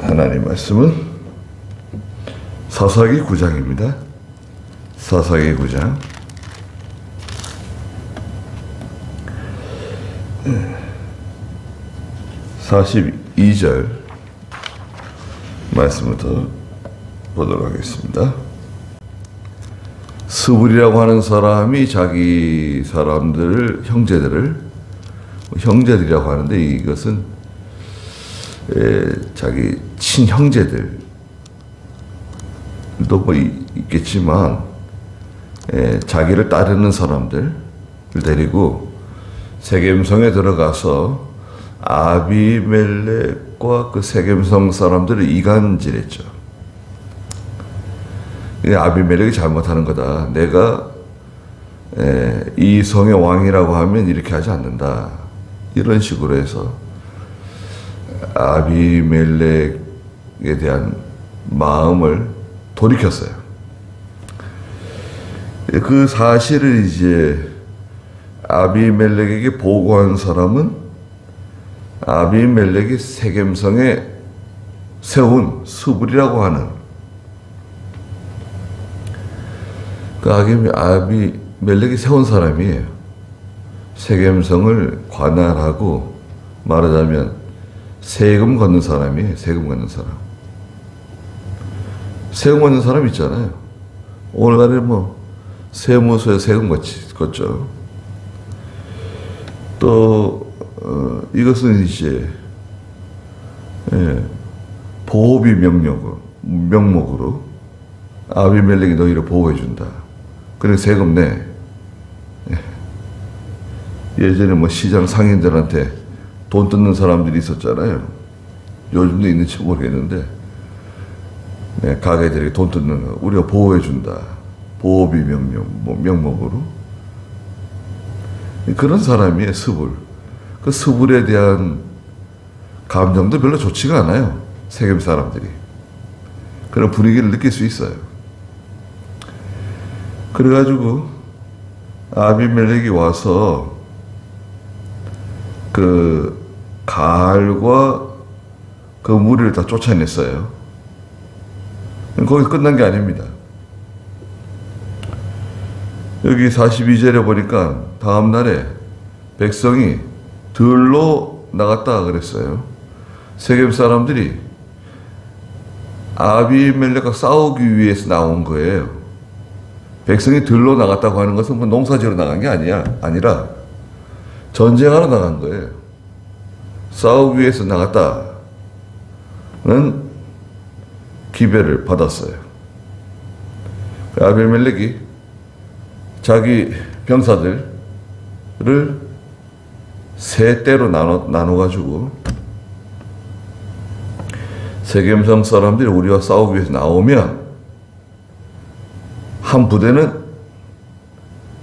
하나님 말씀은 사사기 9장입니다. 사사기 9장 42절 말씀부터 보도록 하겠습니다. 스불이라고 하는 사람이 자기 사람들, 형제들이라고 하는데, 이것은 자기 친형제들도 뭐 있겠지만, 자기를 따르는 사람들을 데리고 세겜성에 들어가서 아비멜렉과 그 세겜성 사람들을 이간질했죠. 아비멜렉이 잘못하는 거다. 내가 이 성의 왕이라고 하면 이렇게 하지 않는다. 이런 식으로 해서 아비멜렉에 대한 마음을 돌이켰어요. 그 사실을 이제 아비멜렉에게 보고한 사람은 아비멜렉이 세겜성에 세운 스불이라고 하는 그 아비멜렉이 세운 사람이에요. 세겜성을 관할하고, 말하자면 세금 걷는 사람이에요. 세금 걷는 사람. 세금 걷는 사람 있잖아요. 오늘날에 뭐 세무서에 세금 걷죠. 또 이것은 이제 보호비 명목으로 아비멜렉이 너희를 보호해준다. 그래 세금 내. 예전에 뭐 시장 상인들한테 돈 뜯는 사람들이 있었잖아요. 요즘도 있는지 모르겠는데, 가게들이 돈 뜯는 거 우리가 보호해준다. 보호비 명목으로. 그런 사람이에요, 스불. 그 스불에 대한 감정도 별로 좋지가 않아요, 세겜 사람들이. 그런 분위기를 느낄 수 있어요. 그래가지고 아비멜렉이 와서 그 가알과 그 무리를 다 쫓아냈어요. 거기서 끝난 게 아닙니다. 여기 42절에 보니까 다음 날에 백성이 들로 나갔다 그랬어요. 세겜 사람들이 아비멜렉과 싸우기 위해서 나온 거예요. 백성이 들로 나갔다고 하는 것은 뭐 농사지러 나간 게 아니라 전쟁하러 나간 거예요. 싸우기 위해서 나갔다는 기별을 받았어요. 아비멜렉이 자기 병사들을 세 떼로 나눠가지고, 세겜성 사람들이 우리와 싸우기 위해서 나오면 한 부대는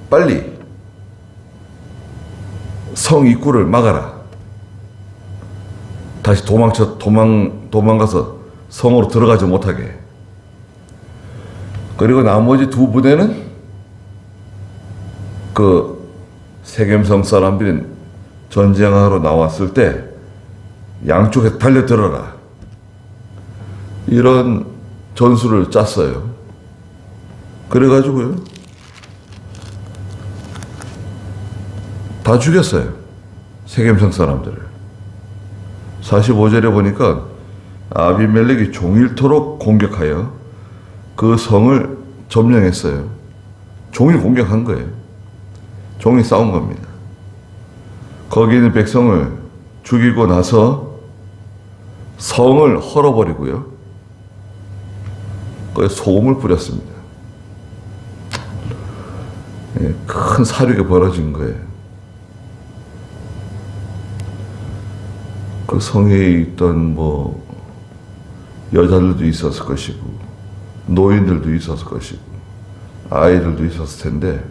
빨리 성 입구를 막아라. 다시 도망가서 성으로 들어가지 못하게. 그리고 나머지 두 부대는 그 세겜성 사람들이 전쟁하러 나왔을 때 양쪽에 달려들어라. 이런 전술을 짰어요. 그래가지고요, 다 죽였어요, 세겜성 사람들을. 45절에 보니까 아비멜렉이 종일토록 공격하여 그 성을 점령했어요. 종일 공격한 거예요. 종일 싸운 겁니다. 거기 있는 백성을 죽이고 나서 성을 헐어버리고요, 거기에 소금을 뿌렸습니다. 큰 사륙이 벌어진 거예요. 그 성에 있던 뭐 여자들도 있었을 것이고, 노인들도 있었을 것이고, 아이들도 있었을 텐데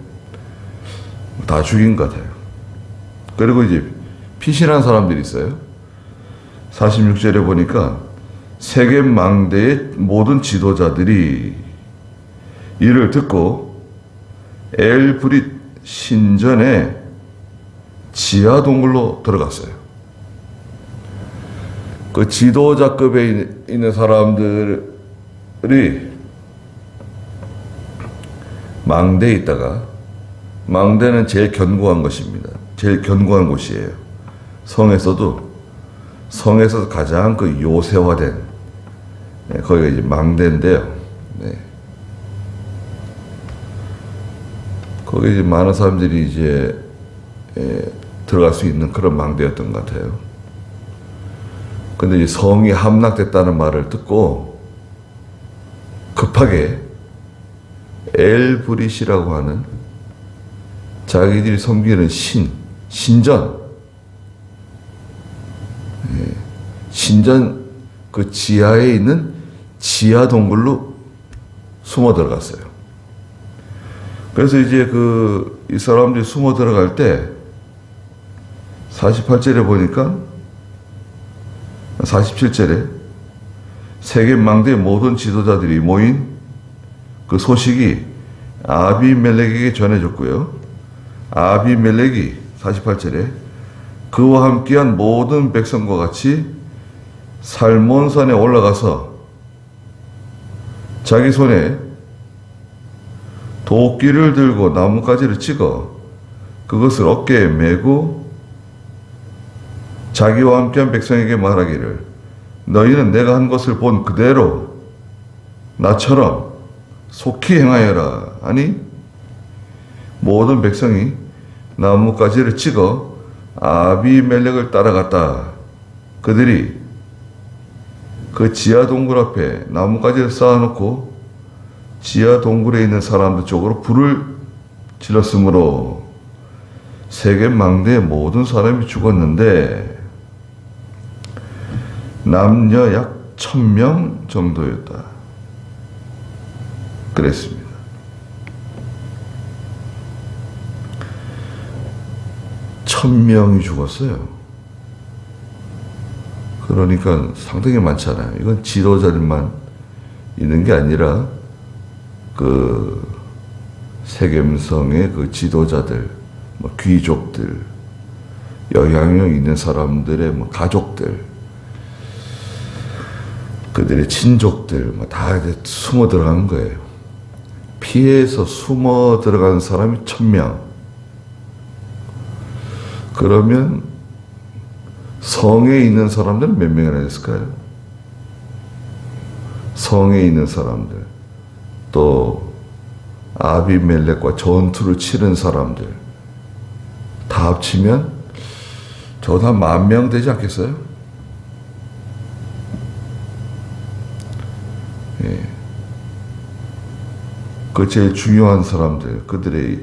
다 죽인 것 같아요. 그리고 이제 피신한 사람들이 있어요. 46절에 보니까 세겜 망대의 모든 지도자들이 이를 듣고 엘브릿 신전에 지하 동굴로 들어갔어요. 그 지도자급에 있는 사람들이 망대에 있다가, 망대는 제일 견고한 것입니다. 제일 견고한 곳이에요. 성에서도 가장 그 요새화된, 거기가 이제 망대인데요. 네. 거기 이제 많은 사람들이 이제 들어갈 수 있는 그런 망대였던 것 같아요. 근데 이제 성이 함락됐다는 말을 듣고 급하게 엘브릿이라고 하는 자기들이 섬기는 신전 그 지하에 있는 지하 동굴로 숨어 들어갔어요. 그래서 이제 이 사람들이 숨어 들어갈 때 48절에 보니까 47절에 세계 망대의 모든 지도자들이 모인 그 소식이 아비멜렉에게 전해졌고요. 아비멜렉이 48절에 그와 함께한 모든 백성과 같이 살몬산에 올라가서 자기 손에 도끼를 들고 나뭇가지를 찍어 그것을 어깨에 메고 자기와 함께한 백성에게 말하기를 너희는 내가 한 것을 본 그대로 나처럼 속히 행하여라 하니 모든 백성이 나뭇가지를 찍어 아비멜렉을 따라갔다. 그들이 그 지하 동굴 앞에 나뭇가지를 쌓아놓고 지하 동굴에 있는 사람들 쪽으로 불을 질렀으므로 세계 망대의 모든 사람이 죽었는데 남녀 약 1000명 정도였다. 그랬습니다. 천명이 죽었어요. 그러니까 상당히 많잖아요. 이건 지도자들만 있는 게 아니라 그 세겜성의 그 지도자들, 뭐 귀족들, 영향력 있는 사람들의 뭐 가족들, 그들의 친족들 뭐 다 이제 숨어 들어간 거예요. 피해서 숨어 들어간 사람이 1000명. 그러면 성에 있는 사람들은 몇 명이나 됐을까요? 성에 있는 사람들, 또 아비멜렉과 전투를 치른 사람들 다 합치면 저도 한 10,000명 되지 않겠어요? 예. 그 제일 중요한 사람들, 그들의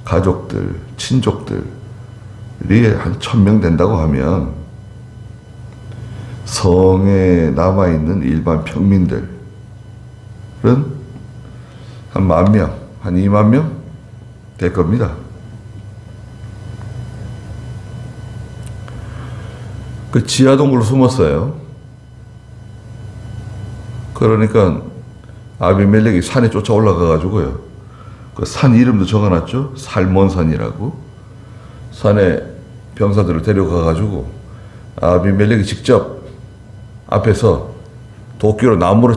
가족들, 친족들이 한 1000명 된다고 하면 성에 남아있는 일반 평민들은 한 10,000명, 한 20,000명 될 겁니다. 그 지하동굴로 숨었어요. 그러니까 아비멜렉이 산에 쫓아 올라가가지고요. 그 산 이름도 적어놨죠. 살몬산이라고. 산에 병사들을 데려가가지고 아비멜렉이 직접 앞에서 도끼로 나무를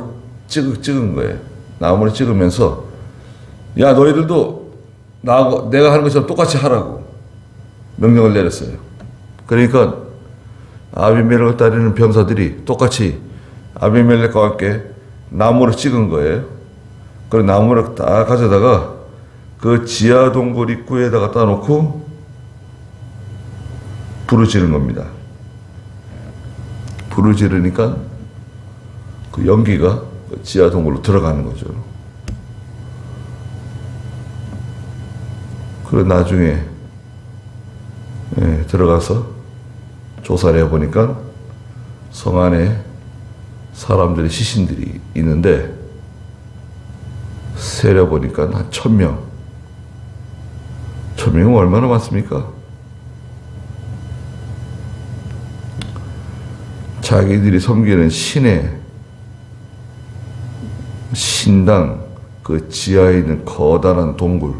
찍은 거예요. 나무를 찍으면서 야 너희들도 내가 하는 것처럼 똑같이 하라고 명령을 내렸어요. 그러니까 아비멜렉을 따르는 병사들이 똑같이 아비멜렉과 함께 나무를 찍은 거예요. 그 나무를 다 가져다가 그 지하 동굴 입구에다 갖다 놓고 불을 지른 겁니다. 불을 지르니까 그 연기가 그 지하 동굴로 들어가는 거죠. 그리고 나중에 들어가서 조사를 해보니까 성 안에 사람들의 시신들이 있는데 세려보니까 한 1000명. 1000명은 얼마나 많습니까? 자기들이 섬기는 신의 신당 그 지하에 있는 거대한 동굴,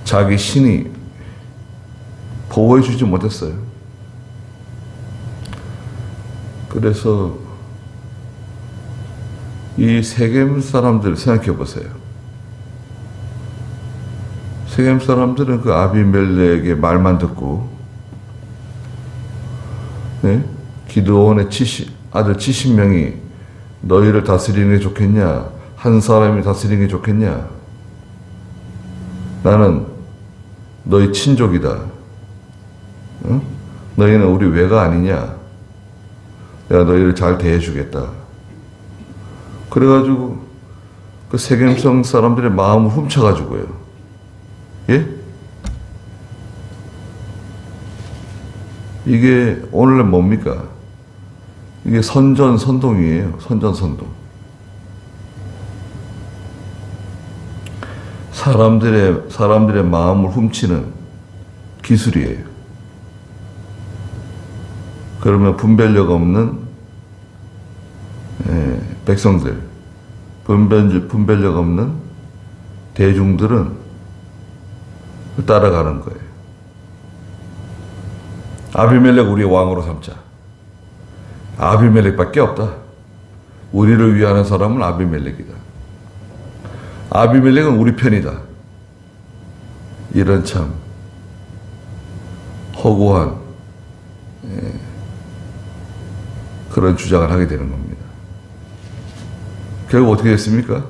자기 신이 보호해 주지 못했어요. 그래서 이 세겜 사람들 생각해 보세요. 세겜 사람들은 그 아비멜렉의 말만 듣고, 네? 기드온의 아들 70명이 너희를 다스리는 게 좋겠냐? 한 사람이 다스리는 게 좋겠냐? 나는 너희 친족이다. 응? 너희는 우리 외가 아니냐? 내가 너희를 잘 대해주겠다. 그래가지고 그 세겜성 사람들의 마음을 훔쳐가지고요. 예? 이게 오늘날 뭡니까? 이게 선전선동이에요. 선전선동. 사람들의 마음을 훔치는 기술이에요. 그러면 분별력 없는 백성들, 분별력 없는 대중들은 따라가는 거예요. 아비멜렉 우리의 왕으로 삼자. 아비멜렉밖에 없다. 우리를 위하는 사람은 아비멜렉이다. 아비멜렉은 우리 편이다. 이런 참 허구한 그런 주장을 하게 되는 겁니다. 결국 어떻게 됐습니까?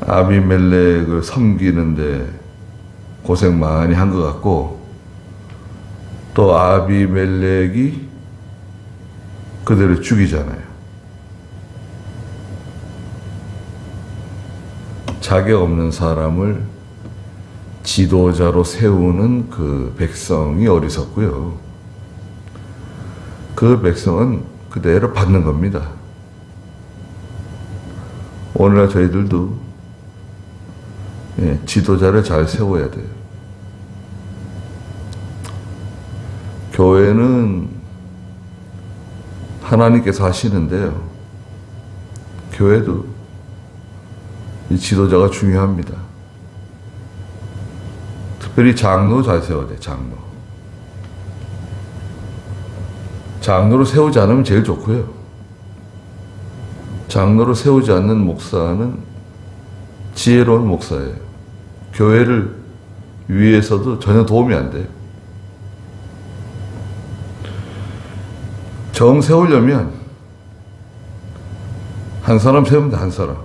아비멜렉을 섬기는데 고생 많이 한 것 같고, 또 아비멜렉이 그들을 죽이잖아요. 자격 없는 사람을 지도자로 세우는 그 백성이 어리석고요. 그 백성은 그대로 받는 겁니다. 오늘날 저희들도 지도자를 잘 세워야 돼요. 교회는 하나님께서 하시는데요. 교회도 이 지도자가 중요합니다. 특별히 장로 잘 세워야 돼요. 장로로 세우지 않으면 제일 좋고요. 장로로 세우지 않는 목사는 지혜로운 목사예요. 교회를 위해서도 전혀 도움이 안 돼요. 정 세우려면 한 사람 세우면 돼, 한 사람.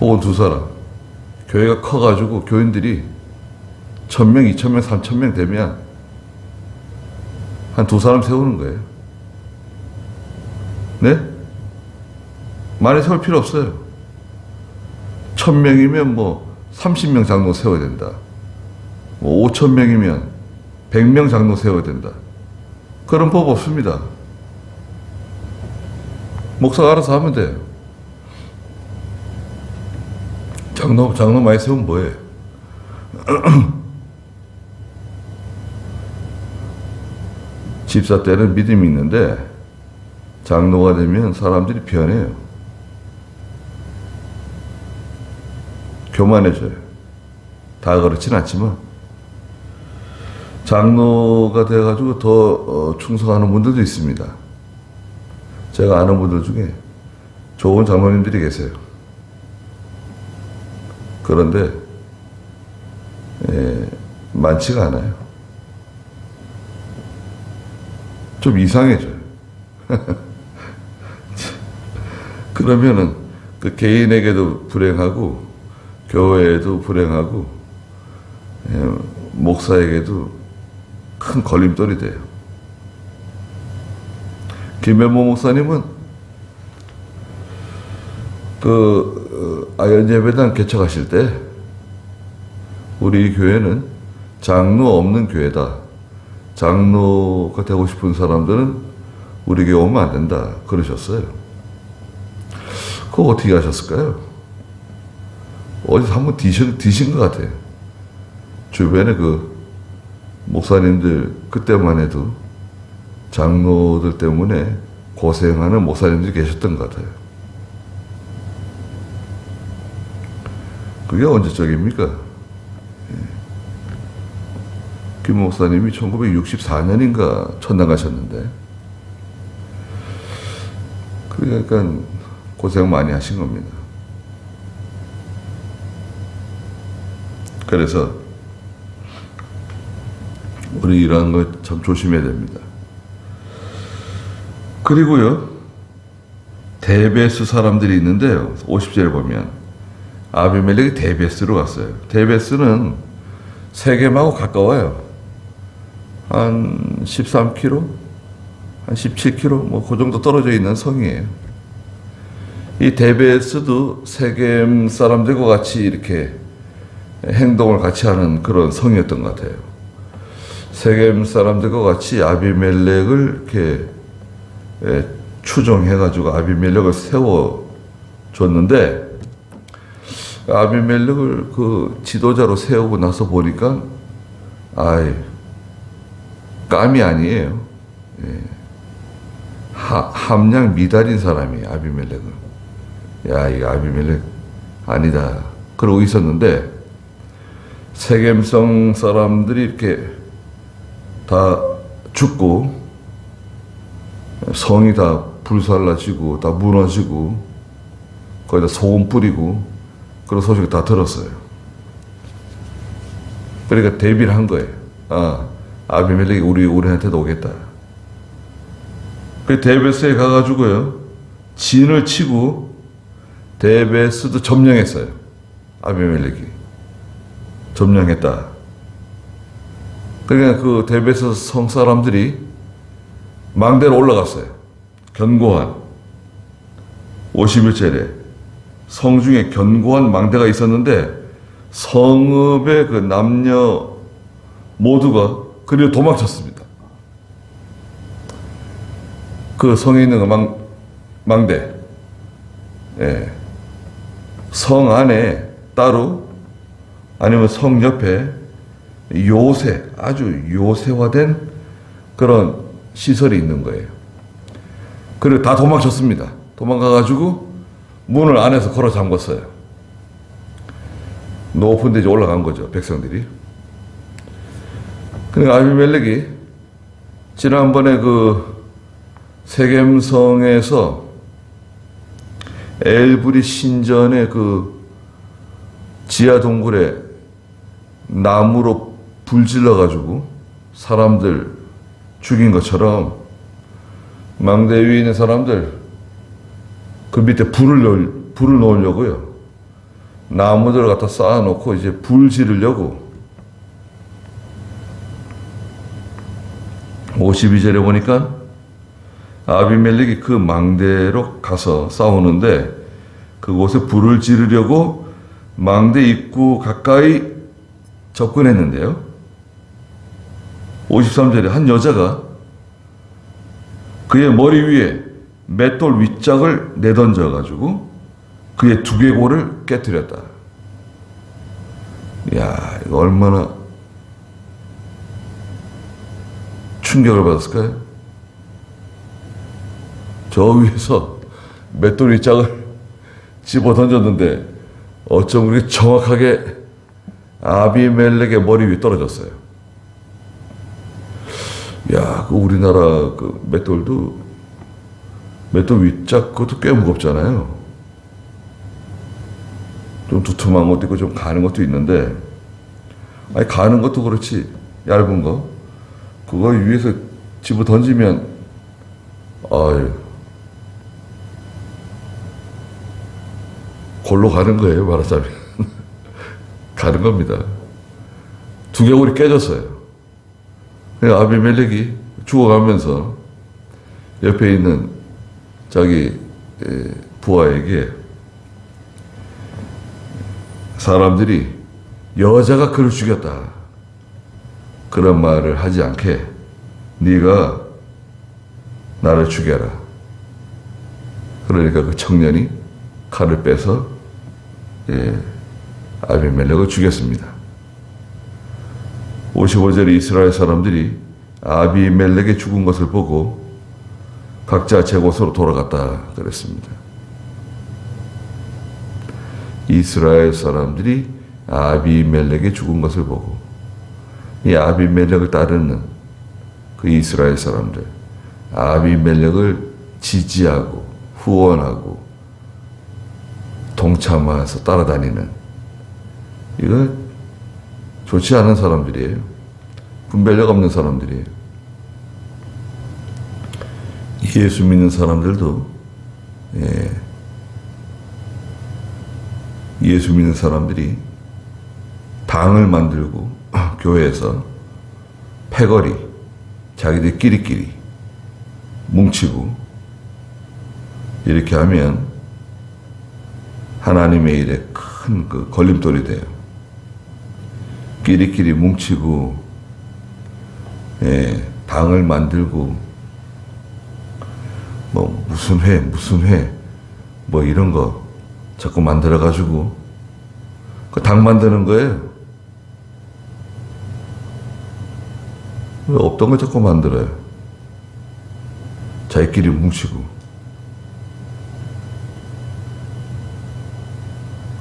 혹은 두 사람. 교회가 커가지고 교인들이 1000명, 2000명, 3000명 되면 한 두 사람 세우는 거예요. 네? 많이 세울 필요 없어요. 1000명이면 뭐 30명 장로 세워야 된다. 뭐 5000명이면 100명 장로 세워야 된다. 그런 법 없습니다. 목사가 알아서 하면 돼요. 장로 많이 세우면 뭐예요? 집사 때는 믿음이 있는데 장로가 되면 사람들이 변해요. 교만해져요. 다 그렇진 않지만 장로가 돼가지고 더 충성하는 분들도 있습니다. 제가 아는 분들 중에 좋은 장로님들이 계세요. 그런데 많지가 않아요. 좀 이상해져요. 그러면은 그 개인에게도 불행하고 교회에도 불행하고 목사에게도 큰 걸림돌이 돼요. 김현모 목사님은 그 아현예배당 개척하실 때 우리 교회는 장로 없는 교회다. 장로가 되고 싶은 사람들은 우리 교회 오면 안 된다. 그러셨어요. 그거 어떻게 하셨을까요? 어디서 한번 뒤신 것 같아요. 주변에 그 목사님들, 그때만 해도 장로들 때문에 고생하는 목사님들이 계셨던 것 같아요. 그게 언제적입니까? 김 목사님이 1964년인가 천당 가셨는데, 그러니까 고생 많이 하신 겁니다. 그래서 우리 이러한 거 참 조심해야 됩니다. 그리고요, 데베스 사람들이 있는데요, 50절에 보면 아비멜렉이 데베스로 갔어요. 데베스는 세겜하고 가까워요. 한 13km, 한 17km, 뭐 그 정도 떨어져 있는 성이에요. 이 데베스도 세겜 사람들과 같이 이렇게 행동을 같이 하는 그런 성이었던 것 같아요. 세겜 사람들과 같이 아비멜렉을 이렇게 추종해가지고 아비멜렉을 세워줬는데, 아비멜렉을 그 지도자로 세우고 나서 보니까, 깜이 아니에요. 함량 미달인 사람이에요, 아비멜렉은. 야, 이거 아비멜렉 아니다. 그러고 있었는데, 세겜성 사람들이 이렇게 다 죽고, 성이 다 불살라지고, 다 무너지고, 거기다 소금 뿌리고, 그런 소식을 다 들었어요. 그러니까 대비를 한 거예요. 아비멜렉이 우리한테도 오겠다. 그 데베스에 가가지고요, 진을 치고 데베스도 점령했어요. 아비멜렉이 점령했다. 그러니까 그 데베스 성 사람들이 망대로 올라갔어요. 견고한 51절에 성 중에 견고한 망대가 있었는데, 성읍의 그 남녀 모두가 그리로 도망쳤습니다. 그 성에 있는 그 망대, 성 안에 따로, 아니면 성 옆에 아주 요새화된 그런 시설이 있는 거예요. 그리고 다 도망쳤습니다. 도망가가지고 문을 안에서 걸어 잠궜어요. 높은 데 올라간 거죠, 백성들이. 그러니까 아비멜렉이 지난번에 그 세겜성에서 엘브리 신전의 그 지하 동굴에 나무로 불질러가지고 사람들 죽인 것처럼, 망대 위에 있는 사람들 그 밑에 불을 놓으려고요, 나무들을 갖다 쌓아놓고 이제 불 지르려고. 52절에 보니까 아비멜렉이 그 망대로 가서 싸우는데, 그곳에 불을 지르려고 망대 입구 가까이 접근했는데요, 53절에 한 여자가 그의 머리 위에 맷돌 윗짝을 내던져가지고 그의 두개골을 깨뜨렸다. 이야, 이거 얼마나 충격을 받았을까요? 저 위에서 맷돌 윗짝을 집어 던졌는데 어쩜 그렇게 정확하게 아비멜렉의 머리 위에 떨어졌어요. 야, 그 우리나라 그 맷돌 윗짝 그것도 꽤 무겁잖아요. 좀 두툼한 것도 있고 좀 가는 것도 있는데, 가는 것도 그렇지, 얇은 거 그거 위에서 집어 던지면 골로 가는 거예요, 말하자면. 가는 겁니다. 두개골이 깨졌어요. 아비멜렉이 죽어가면서 옆에 있는 자기 부하에게 사람들이 여자가 그를 죽였다, 그런 말을 하지 않게 네가 나를 죽여라. 그러니까 그 청년이 칼을 빼서 아비멜렉을 죽였습니다. 55절에 이스라엘 사람들이 아비멜렉의 죽은 것을 보고 각자 제 곳으로 돌아갔다 그랬습니다. 이스라엘 사람들이 아비멜렉의 죽은 것을 보고 이 아비멜렉을 따르는 그 이스라엘 사람들, 아비멜렉을 지지하고 후원하고 동참해서 따라다니는, 이거 좋지 않은 사람들이에요. 분별력 없는 사람들이에요. 예수 믿는 사람들도, 예수 믿는 사람들이 당을 만들고 교회에서 패거리, 자기들끼리끼리 뭉치고 이렇게 하면 하나님의 일에 큰 그 걸림돌이 돼요. 끼리끼리 뭉치고, 당을 만들고, 뭐 무슨 회, 뭐 이런 거 자꾸 만들어가지고 그 당 만드는 거예요. 왜 없던 거 자꾸 만들어요? 자기끼리 뭉치고.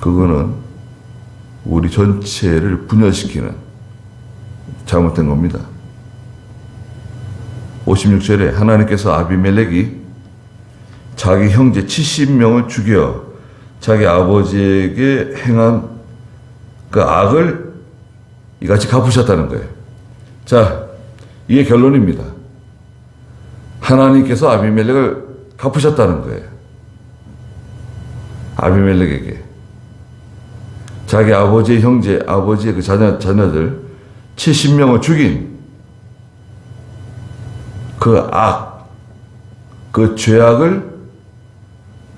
그거는 우리 전체를 분열시키는 잘못된 겁니다. 56절에 하나님께서 아비멜렉이 자기 형제 70명을 죽여 자기 아버지에게 행한 그 악을 이같이 갚으셨다는 거예요. 자, 이게 결론입니다. 하나님께서 아비멜렉을 갚으셨다는 거예요. 아비멜렉에게. 자기 아버지의 형제, 아버지의 그 자녀들 70명을 죽인 그 악, 그 죄악을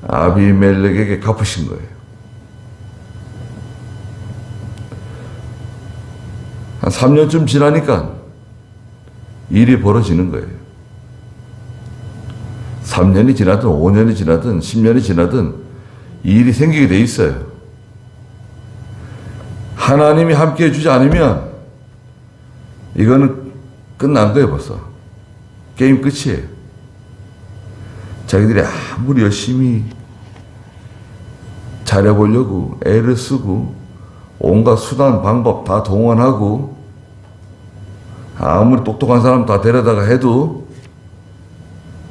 아비멜렉에게 갚으신 거예요. 한 3년쯤 지나니까 일이 벌어지는 거예요. 3년이 지나든 5년이 지나든 10년이 지나든 일이 생기게 돼 있어요. 하나님이 함께 해주지 않으면 이거는 끝난 거예요. 벌써 게임 끝이에요. 자기들이 아무리 열심히 잘해보려고 애를 쓰고 온갖 수단 방법 다 동원하고 아무리 똑똑한 사람 다 데려다가 해도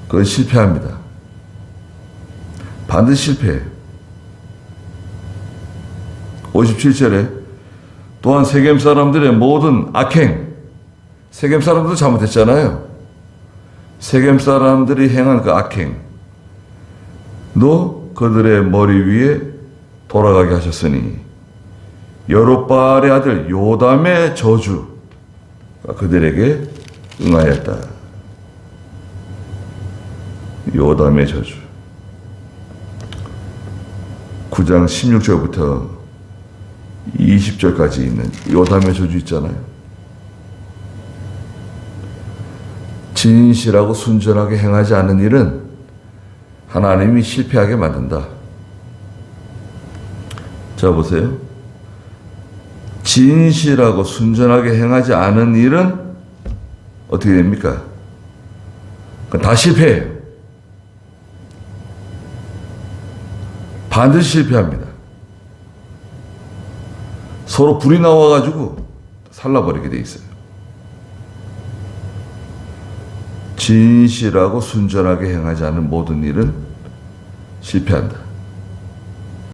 그건 실패합니다. 반드시 실패해요. 57절에 또한 세겜 사람들의 모든 악행, 세겜 사람들도 잘못했잖아요. 세겜 사람들이 행한 그 악행, 너 그들의 머리 위에 돌아가게 하셨으니 여롯바알의 아들 요담의 저주가 그들에게 응하였다. 요담의 저주. 9장 16절부터 20절까지 있는 요담의 저주 있잖아요. 진실하고 순전하게 행하지 않는 일은 하나님이 실패하게 만든다. 자, 보세요. 진실하고 순전하게 행하지 않은 일은 어떻게 됩니까? 다 실패해요. 반드시 실패합니다. 서로 불이 나와가지고 살라버리게 돼 있어요. 진실하고 순전하게 행하지 않은 모든 일은 실패한다.